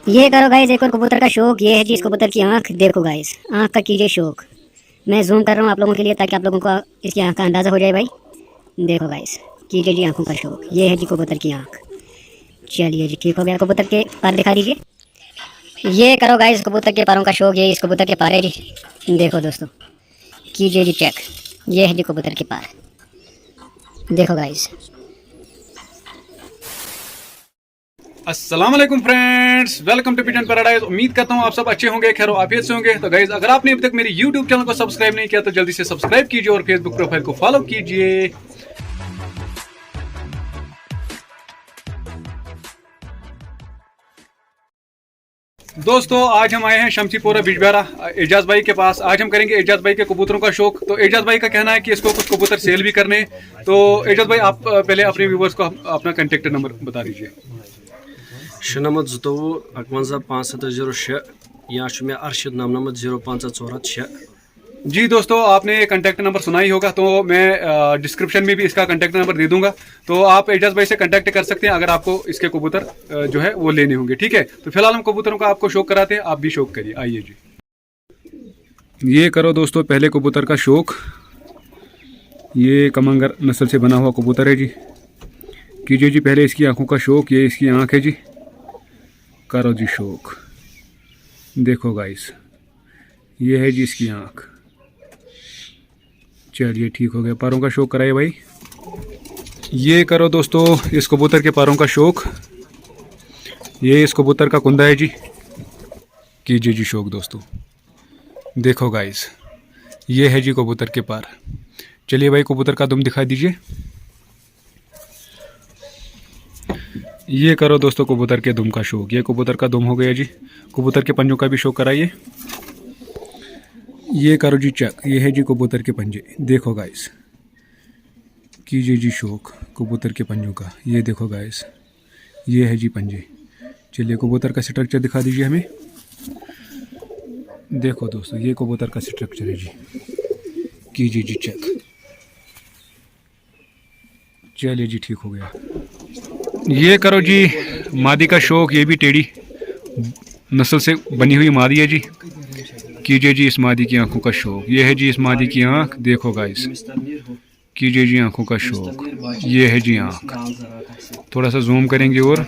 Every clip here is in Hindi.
ये करो गाइस एक और कबूतर का शौक। ये है जी इस कबूतर की आंख। देखो गाइस, आंख का कीजिए शौक। मैं जूम कर रहा हूँ आप लोगों के लिए ताकि आप लोगों को इसकी आंख का अंदाज़ा हो जाए भाई। देखो गाइस, कीजिए जी आंखों का शौक। ये है जी कबूतर की आंख। चलिए जी ठीक हो गया। कबूतर के पर दिखा दीजिए। ये करो गाइस कबूतर के पैरों का शौक। ये इस कबूतर के पर है जी। देखो दोस्तों, कीजिए जी चेक। ये है जी कबूतर के पर। देखो गाइस। अस्सलाम वालेकुम friends, welcome to pigeon paradise. उम्मीद करता हूँ आप सब अच्छे होंगे, खैर आफियत से होंगे। तो गाइज अगर आपने अभी तक मेरी यूट्यूब चैनल को सब्सक्राइब नहीं किया तो जल्दी से सब्सक्राइब कीजिए और फेसबुक प्रोफाइल को फॉलो कीजिए। दोस्तों आज हम आए हैं शमसीपोरा बिजबेरा एजाज भाई के पास। आज हम करेंगे एजाज भाई के कबूतरों का शौक। तो एजाज भाई का कहना है कि इसको कुछ कबूतर सेल भी करने। तो एजाज भाई आप पहले अपने व्यूवर्स को अपना कॉन्टेक्ट नंबर बता दीजिए। 96 51 506 या मे अरशद 99 05 जी दोस्तों, आपने कॉन्टैक्ट नंबर सुना ही होगा, तो मैं डिस्क्रिप्शन में भी इसका कॉन्टैक्ट नंबर दे दूंगा। तो आप एजाज भाई से कॉन्टैक्ट कर सकते हैं अगर आपको इसके कबूतर जो है वो लेने होंगे। ठीक है, तो फिलहाल हम कबूतरों का आपको शौक कराते हैं, आप भी शौक करिए। आइए जी। ये करो दोस्तों पहले कबूतर का शौक। ये कमंगर नस्ल से बना हुआ कबूतर है जी। कीजिए जी पहले इसकी आंखों का शौक। ये इसकी आंख है जी। करो जी शौक। देखो गाइस, ये है जी इसकी आंख। चलिए ठीक हो गया। पैरों का शौक कराइए भाई। ये करो दोस्तों इस कबूतर के पैरों का शौक। ये इस कबूतर का कुंदा है जी। कीजिए जी शौक दोस्तों। देखो गाइस, ये है जी कबूतर के पैर। चलिए भाई कबूतर का दुम दिखा दीजिए। ये करो दोस्तों कबूतर के दुम का शौक। ये कबूतर का दुम हो गया जी। कबूतर के पंजों का भी शौक कराइए। ये करो जी चेक। ये है जी कबूतर के पंजे। देखो गाइस, कीजिए जी शौक कबूतर के पंजों का। ये देखो गाइस, ये है जी पंजे। चलिए कबूतर का स्ट्रक्चर दिखा दीजिए हमें। देखो दोस्तों, ये कबूतर का स्ट्रक्चर है जी। कीजिए जी चेक। चलिए जी ठीक हो गया। ये करो जी मादी का शौक। ये भी टेढ़ी नस्ल से बनी हुई मादी है जी। कीजिए जी इस मादी की आंखों का शौक। ये है जी इस मादी की आंख। देखो गाइस, कीजिए जी आंखों का शौक। ये है जी आंख। थोड़ा सा जूम करेंगे और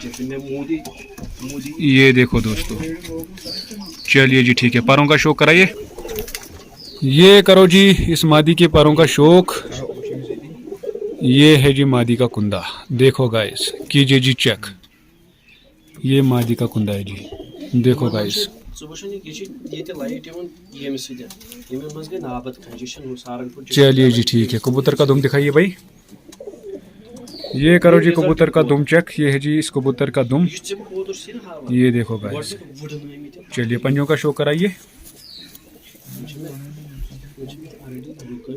ये देखो दोस्तों। चलिए जी ठीक है। पैरों का शौक कराइए। ये करो जी इस मादी के पैरों का शौक। ये है जी मादी का कुंदा। देखो गाइस, कीजिए जी चेक। ये मादी का कुंदा है जी। देखो गाइस। चलिए जी ठीक है। कबूतर का दुम दिखाइए भाई। ये करो जी कबूतर का दुम चेक। ये है जी इस कबूतर का दुम। ये देखो गाइस। चलिए पंजों का शौक कराइए।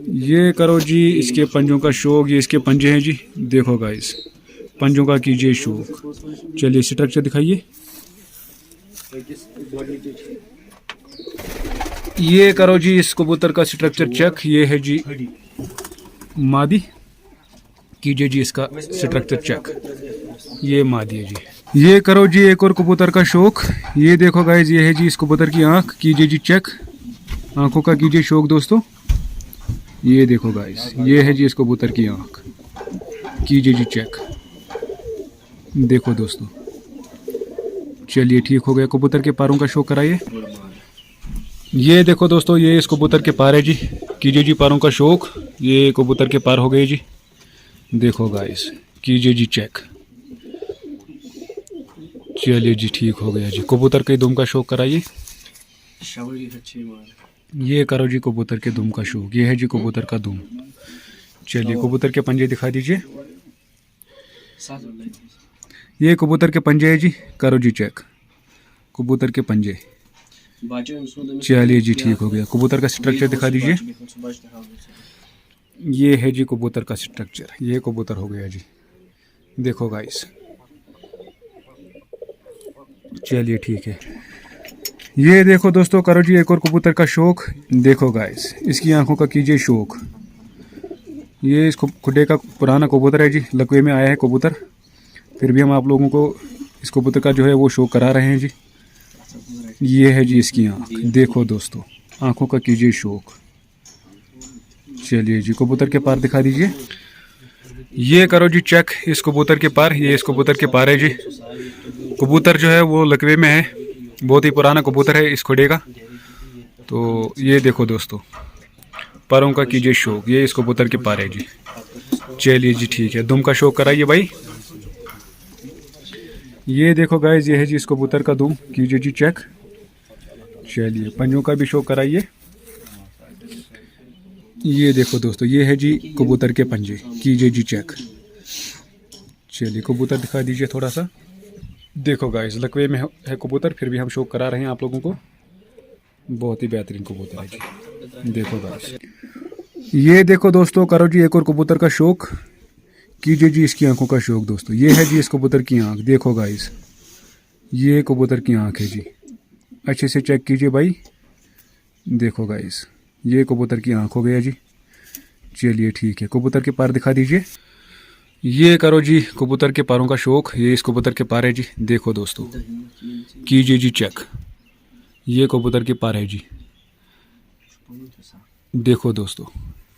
ये करो जी इसके पंजों का शौक। ये इसके पंजे हैं जी। देखो गाइस, पंजों का कीजिए शौक। चलिए स्ट्रक्चर दिखाइए। ये करो जी इस कबूतर का स्ट्रक्चर चेक। ये है जी मादी। कीजिए जी इसका स्ट्रक्चर चेक। ये मादी है जी। ये करो जी एक और कबूतर का शौक। ये देखो गाइस, ये है जी इस कबूतर की आंख। कीजिए जी चेक। आंखों का कीजिए शौक दोस्तों। ये देखो गाइस, ये है जी इस कबूतर की आंख। कीजिए जी चेक। देखो दोस्तों। चलिए ठीक हो गया। कबूतर के पैरों का शौक कराइए। ये देखो दोस्तों, ये इस कबूतर के पैर है जी। कीजिए जी पैरों का शौक। ये कबूतर के पैर हो गए जी। देखो गाइस, कीजिए जी चेक। चलिए जी ठीक हो गया जी। कबूतर के दुम का शौक कराइए। ये करो जी कबूतर के दुम का शौक। ये है जी कबूतर का दुम। चलिए कबूतर के पंजे दिखा दीजिए। ये कबूतर के पंजे है जी। करो जी चेक। कबूतर के पंजे। चलिए जी ठीक हो गया। कबूतर का स्ट्रक्चर दिखा दीजिए। ये है जी कबूतर का स्ट्रक्चर। ये कबूतर हो गया जी। देखो गाइस। चलिए ठीक है। ये देखो दोस्तों, करो जी एक और कबूतर का शौक। देखो गाइस, इसकी आंखों का कीजिए शौक। ये इस खुडे का पुराना कबूतर है जी। लकवे में आया है कबूतर, फिर भी हम आप लोगों को इस कबूतर का जो है वो शौक करा रहे हैं जी। ये है जी इसकी आँख, देखो दोस्तों, आँखों का कीजिए शौक। चलिए जी, कबूतर के पार दिखा दीजिए। ये करो जी चेक इस कबूतर के पार, ये इस कबूतर के पार है जी। कबूतर जो है वो लकवे में है, बहुत ही पुराना कबूतर है इस खुडे का। तो ये देखो दोस्तों, पारों का कीजिए शौक, ये इस कबूतर के पार है जी। चलिए जी ठीक है, दुम का शौक कराइए भाई। ये देखो गाइस, ये है जी इस कबूतर का दुम, कीजिए जी चेक। चलिए पंजों का भी शौक कराइए। ये देखो दोस्तों, ये है जी कबूतर के पंजे, कीजिए जी चेक। चलिए कबूतर दिखा दीजिए थोड़ा सा। देखो गाइस, लकवे में है कबूतर, फिर भी हम शौक करा रहे हैं आप लोगों को। बहुत ही बेहतरीन कबूतर है जी, देखो गाइस। ये देखो दोस्तों, करो जी एक और कबूतर का शौक, कीजिए जी इसकी आंखों का शौक दोस्तों। ये है जी इस कबूतर की आंख, देखो गाइस, ये कबूतर की आंख है जी। अच्छे से चेक कीजिए भाई, देखो गाइस, ये कबूतर की आंख हो गया जी। चलिए ठीक है, कबूतर के पार दिखा दीजिए। ये करो जी कबूतर के पारों का शौक, ये इस कबूतर के पार है जी। देखो दोस्तों, कीजिए जी चेक, ये कबूतर के पार है जी। देखो दोस्तों,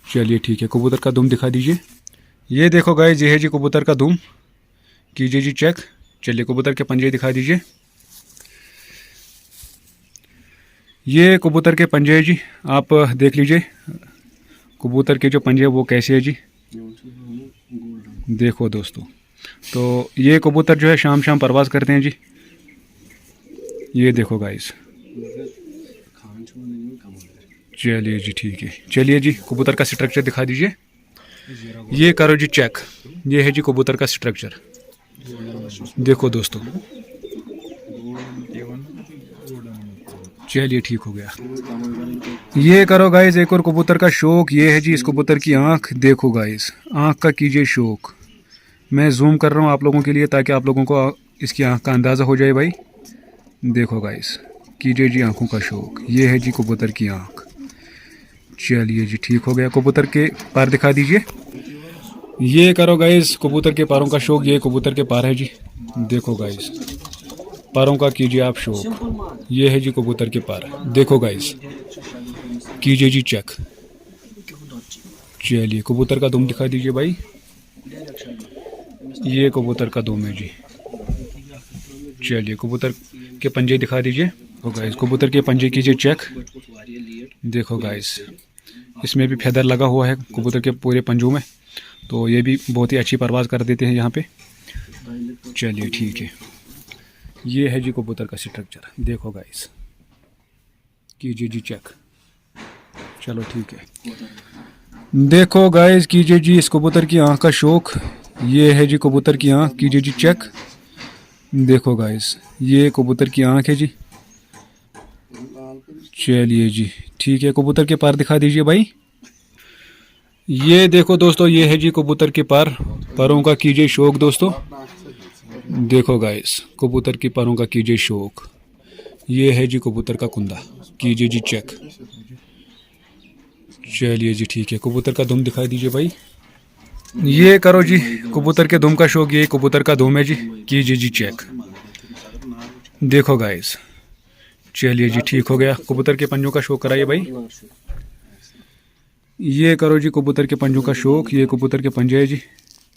चलिए ठीक है, कबूतर का दुम दिखा दीजिए। ये देखो गाइस, ये है जी कबूतर का दुम, कीजिए जी चेक। चलिए कबूतर के पंजे दिखा दीजिए। ये कबूतर के पंजे है जी, आप देख लीजिए कबूतर के जो पंजे वो कैसे है जी। देखो दोस्तों, तो ये कबूतर जो है शाम शाम परवाज करते हैं जी। ये देखो गाइस, चलिए जी ठीक है। चलिए जी कबूतर का स्ट्रक्चर दिखा दीजिए। ये करो जी चेक, ये है जी कबूतर का स्ट्रक्चर। देखो दोस्तों, चलिए ठीक हो गया। ये करो गाइस एक और कबूतर का शौक, ये है जी इस कबूतर की आंख। देखो गाइस, आंख का कीजिए शौक। मैं जूम कर रहा हूँ आप लोगों के लिए ताकि आप लोगों को इसकी आंख का अंदाज़ा हो जाए भाई। देखो गाइस, कीजिए जी आंखों का शौक, ये है जी कबूतर की आंख। चलिए जी ठीक हो गया, कबूतर के पार दिखा दीजिए। ये करो गाइस कबूतर के पारों का शौक, ये कबूतर के पार है जी। देखो गाइस, पारों का कीजिए आप शौक, ये है जी कबूतर के पार। देखो गाइस, कीजिए जी चेक। चलिए कबूतर का दुम दिखा दीजिए भाई। ये कबूतर का दुम है जी। चलिए कबूतर के पंजे दिखा दीजिए। तो गाइस कबूतर के पंजे कीजिए चेक। देखो गाइस, इसमें भी फेदर लगा हुआ है कबूतर के पूरे पंजों में, तो ये भी बहुत ही अच्छी परवाज़ कर देते हैं यहाँ पे। चलिए ठीक है, ये है जी कबूतर का स्ट्रक्चर। देखो गाइस, कीजिए जी चेक। चलो ठीक है, देखो गाइस, कीजिए जी इस कबूतर की आंख का शौक, ये है जी कबूतर की आंख, कीजिए जी चेक। देखो गाइस, ये कबूतर की आंख है जी। चलिए जी ठीक है, कबूतर के पार दिखा दीजिए भाई। ये देखो दोस्तों, ये है जी कबूतर के पार, परों का कीजिए शौक दोस्तों। देखो गाइस, कबूतर की परों का कीजिए शौक, ये है जी कबूतर का कुंदा, कीजिए जी चेक। चलिए जी ठीक है, कबूतर का दुम दिखाई दीजिए भाई। ये करो जी कबूतर के दुम का शौक, ये कबूतर का दुम है जी, कीजिए जी चेक। देखो गाइस, चलिए जी ठीक हो गया, कबूतर के पंजों का शौक कराइए भाई। ये करो जी कबूतर के पंजों का शौक, ये कबूतर के पंजे है जी।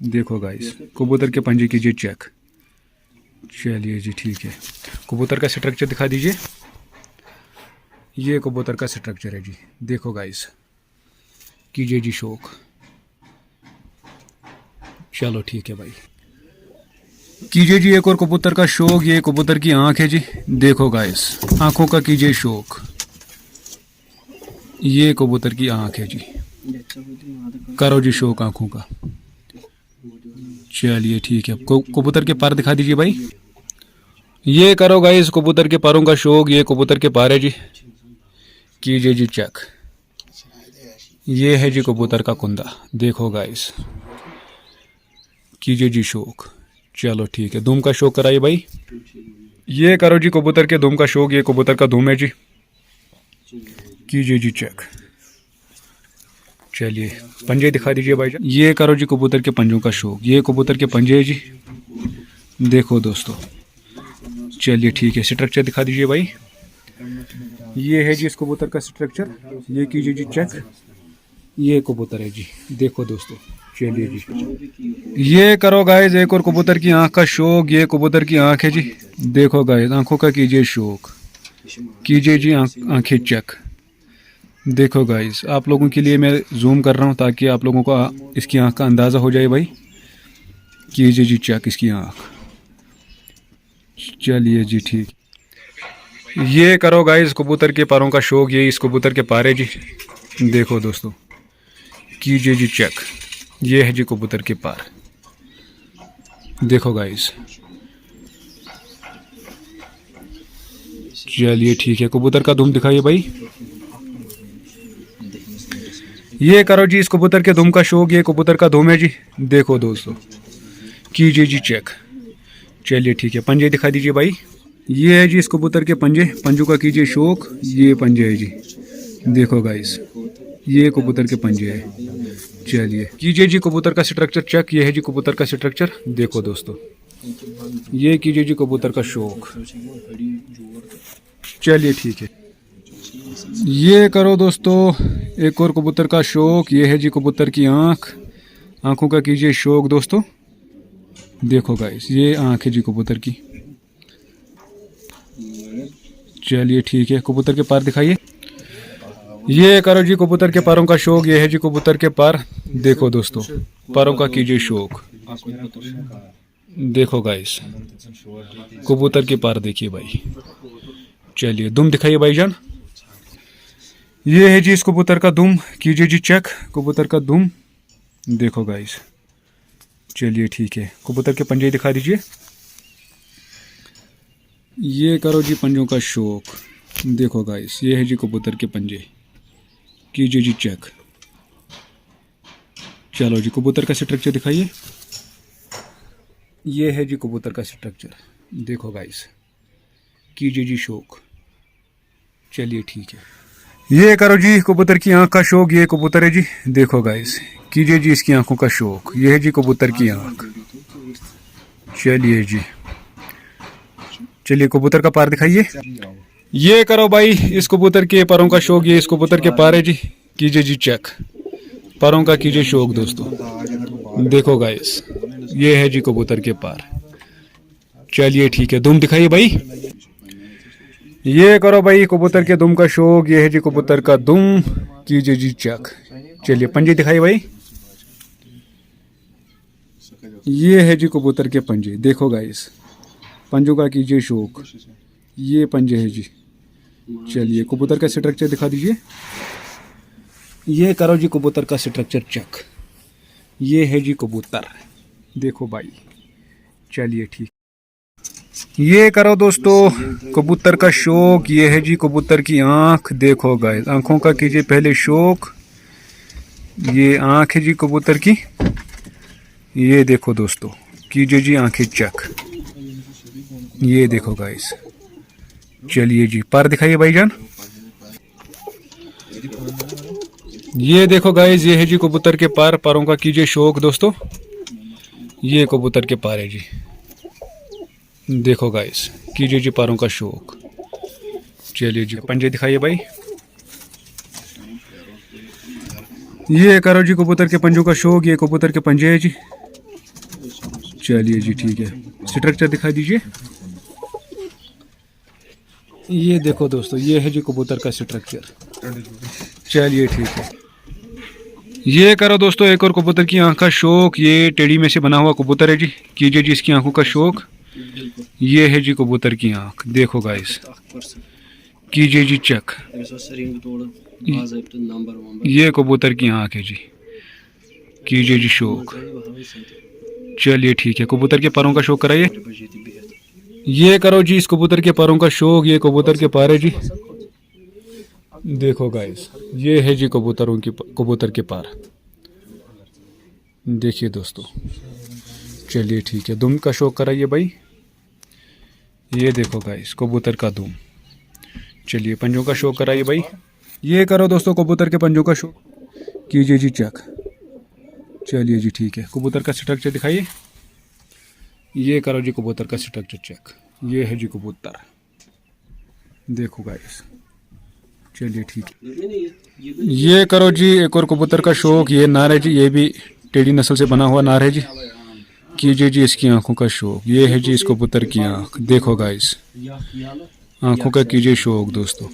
देखो गाइस, कबूतर के पंजे कीजिए चेक। चलिए जी ठीक है, कबूतर का स्ट्रक्चर दिखा दीजिए। ये कबूतर का स्ट्रक्चर है जी। देखो गाइस, कीजिए जी शौक। चलो ठीक है भाई, कीजिए जी एक और कबूतर का शौक, ये कबूतर की आंख है जी। देखो गाइस, आंखों का कीजिए शौक, ये कबूतर की आंख है जी। करो जी शौक आंखों का। चलिए ठीक है, कबूतर के पार दिखा दीजिए भाई। ये करो गाइस कबूतर के पारों का शौक, ये कबूतर के पार है जी। कीजिए जी चेक। ये है जी कबूतर का कुंदा। देखो गाइस, कीजिए जी शौक। चलो ठीक है, दुम का शौक कराइए भाई। ये करो जी कबूतर के दुम का शौक, ये कबूतर का दुम है जी। कीजिए जी चेक। चलिए पंजे दिखा दीजिए भाई। ये करो जी कबूतर के पंजों का शौक, ये कबूतर के पंजे है जी। देखो दोस्तों, चलिए ठीक है, स्ट्रक्चर दिखा दीजिए भाई। ये है जी इस कबूतर का स्ट्रक्चर, ये कीजिए जी चेक। ये कबूतर है जी, देखो दोस्तों। चलिए जी, ये करो गाइस एक और कबूतर की आंख का शौक। ये कबूतर की आंख है जी, देखो गाइस, आंखों का कीजिए शौक, कीजिए जी आंखें चेक। देखो गाइस, आप लोगों के लिए मैं जूम कर रहा हूँ ताकि आप लोगों को इसकी आंख का अंदाज़ा हो जाए भाई। कीजिए जी चेक इसकी आंख। चलिए जी ठीक। ये करो गाइस कबूतर के पारों का शौक। ये इस कबूतर के पारे जी, देखो दोस्तों, कीजिए जी चेक। ये है जी कबूतर के पार, देखो गाइस। चलिए ठीक है, कबूतर का दुम दिखाइए भाई। ये करो जी इस कबूतर के दुम का शौक। ये कबूतर का दुम है जी, देखो दोस्तों, कीजिए जी चेक। चलिए ठीक है, पंजे दिखा दीजिए भाई। ये है जी इस कबूतर के पंजे, पंजों का कीजिए शौक। ये पंजे है जी, देखो गाइस, ये कबूतर के पंजे है। चलिए कीजिए जी कबूतर का स्ट्रक्चर चेक। ये है जी कबूतर का स्ट्रक्चर, देखो दोस्तों। ये कीजिए जी कबूतर का शौक। चलिए ठीक है, ये करो दोस्तों एक और कबूतर का शौक। ये है जी कबूतर की आंख, आंखों का कीजिए शौक दोस्तों। देखो गाइस, ये आंख है जी कबूतर की। चलिए ठीक है, कबूतर के पार दिखाइए। ये करो जी कबूतर के पारों का शौक। ये है जी कबूतर के पार, देखो दोस्तों, पारों का कीजिए शौक। देखो गाइस, कबूतर के पार देखिए भाई। चलिए दुम दिखाइए भाईजान। ये है जी इस कबूतर का दुम, कीजिए जी चेक कबूतर का दुम, देखो गाइस। चलिए ठीक है, कबूतर के पंजे दिखा दीजिए। ये करो जी पंजों का शौक, देखो गाइस, ये है जी कबूतर के पंजे, कीजिए जी चेक। चलो जी, कबूतर का स्ट्रक्चर दिखाइए। ये है जी कबूतर का स्ट्रक्चर, देखो गाइस, कीजिए जी शौक। चलिए ठीक है, ये करो जी कबूतर की आंख का शौक। ये कबूतर है जी, देखो गाइस, कीजिए जी इसकी आंखों का शौक। ये है जी कबूतर की आंख। चलिए जी, चलिए कबूतर का पार दिखाइए। ये करो भाई इस कबूतर के पैरों का शौक। ये इस कबूतर के पार है जी, कीजिए जी चेक, पैरों का कीजिए शौक दोस्तों। देखो गाइस, ये है जी कबूतर के पार। चलिए ठीक है, दुम दिखाइए भाई। ये करो भाई कबूतर के दुम का शौक। ये है जी कबूतर का दुम, कीजिए जी चेक। चलिए पंजे दिखाइए भाई। ये है जी कबूतर के पंजे, देखो गाइस, पंजों का कीजिए शौक। ये पंजे है जी। चलिए कबूतर का स्ट्रक्चर दिखा दीजिए। ये करो जी कबूतर का स्ट्रक्चर चेक। ये है जी कबूतर, देखो भाई। चलिए ठीक, ये करो दोस्तों कबूतर का शौक। ये है जी कबूतर की आंख, देखो गाइस, आंखों का कीजिए पहले शौक। ये आंख है जी कबूतर की, ये देखो दोस्तों, कीजिए जी आंखें चेक। ये देखो गाइस। चलिए जी, पार दिखाइए भाईजान। ये देखो गाइस, ये है जी कबूतर के पार, पारों का कीजिए शौक दोस्तों। ये कबूतर के पार है जी, देखो गाइस, कीजिए जी पारों का शौक। चलिए जी, पंजे दिखाइए भाई। ये करो जी कबूतर के पंजों का शौक। ये कबूतर के पंजे है जी। चलिए जी ठीक है, स्ट्रक्चर दिखा दीजिए। ये देखो दोस्तों, ये है जी कबूतर का स्ट्रक्चर। चलिए ठीक है, ये करो दोस्तों एक और कबूतर की आंख का शौक। ये टेढ़ी में से बना हुआ कबूतर है जी, कीजिए जी इसकी आंखों का शौक। ये है जी कबूतर की आंख, देखो गाइस, कीजिए जी चेक। ये कबूतर की आंख है जी, कीजिए जी शौक। चलिए ठीक है, कबूतर के पैरों का शौक कराइए। ये करो जी इस कबूतर के पैरों का शौक। ये कबूतर के पैर है जी, देखो गाइस, ये है जी कबूतर के पार, देखिए दोस्तों। चलिए ठीक है, दुम का शौक कराइए भाई। ये देखो गाइस, कबूतर का दुम। चलिए पंजों का शौक कराइए भाई। ये करो दोस्तों कबूतर के पंजों का शौक, कीजिए जी चेक। चलिए जी ठीक है, कबूतर का स्ट्रक्चर दिखाइए। ये करो जी कबूतर का स्ट्रक्चर चेक। ये है जी कबूतर, देखो गाइस, चलिए ठीक है। ये करो जी एक और कबूतर का शौक, ये नार है जी, ये भी टेढ़ी नस्ल से बना हुआ नार है जी। कीजिए जी इसकी आंखों का शौक, ये है जी इस कबूतर की आंख, देखो गाइस, आंखों का कीजिए शौक दोस्तों,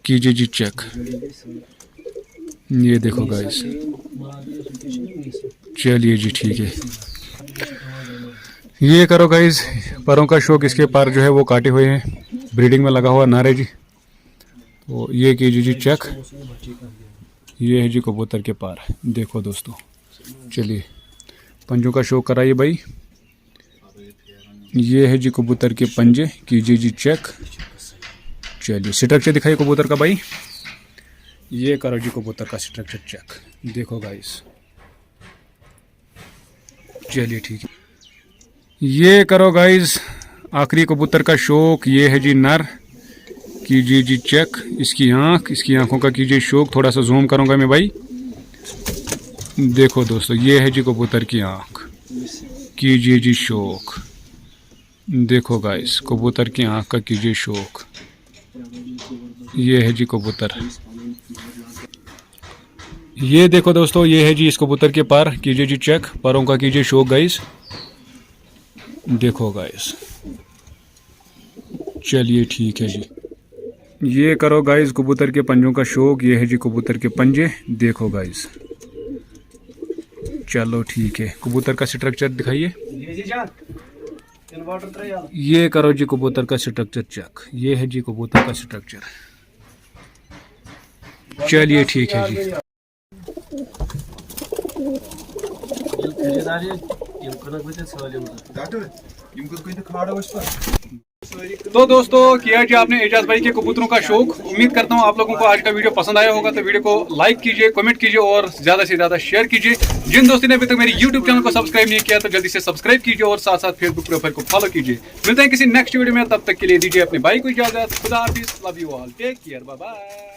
कीजिए जी चेक, ये देखो गाइस, चलिए जी ठीक है। ये करो गाइस, परों का शौक, इसके पर जो है वो काटे हुए हैं, ब्रीडिंग में लगा हुआ नार है जी। तो ये कीजिए जी चेक, ये है जी कबूतर के पार, देखो दोस्तों। चलिए पंजों का शौक कराइए भाई, ये है जी कबूतर के पंजे, कीजिए जी चेक। चलिए स्ट्रक्चर दिखाइए कबूतर का भाई, ये करो जी कबूतर का स्ट्रक्चर चेक, देखो गाइस, चलिए ठीक है। ये करो गाइस आखिरी कबूतर का शौक, ये है जी नर, कीजिए जी चेक, इसकी आंख, इसकी आंखों का कीजिए शौक, थोड़ा सा जूम करूंगा मैं भाई, देखो दोस्तों, ये है जी कबूतर की आंख, कीजिए जी शौक, देखो गाइस कबूतर की आंख का कीजिए शौक, ये है जी कबूतर। ये देखो दोस्तों, ये है जी इस कबूतर के पर, कीजिए जी चेक, परों का कीजिए शौक गाइस, देखो गाइस, चलिए ठीक है जी। ये करो गाइस कबूतर के पंजों का शौक, ये है जी कबूतर के पंजे, देखो गाइस, चलो ठीक है। कबूतर का स्ट्रक्चर दिखाइए, ये करो जी कबूतर का स्ट्रक्चर चेक, ये है जी कबूतर का स्ट्रक्चर, चलिए ठीक है जी। तो दोस्तों किया जी आपने एजाज भाई के कबूतरों का शौक। उम्मीद करता हूँ आप लोगों को आज का वीडियो पसंद आया होगा, तो वीडियो को लाइक कीजिए, कमेंट कीजिए और ज्यादा से ज्यादा शेयर कीजिए। जिन दोस्तों ने अभी तक मेरी यूट्यूब चैनल को सब्सक्राइब नहीं किया तो जल्दी से सब्सक्राइब कीजिए और साथ साथ फेसबुक प्रोफाइल को फॉलो कीजिए। मिलते हैं किसी नेक्स्ट वीडियो में, तब तक के लिए दीजिए अपने भाई को इजाजत। खुदा हाफिज, love you all, take care, bye bye.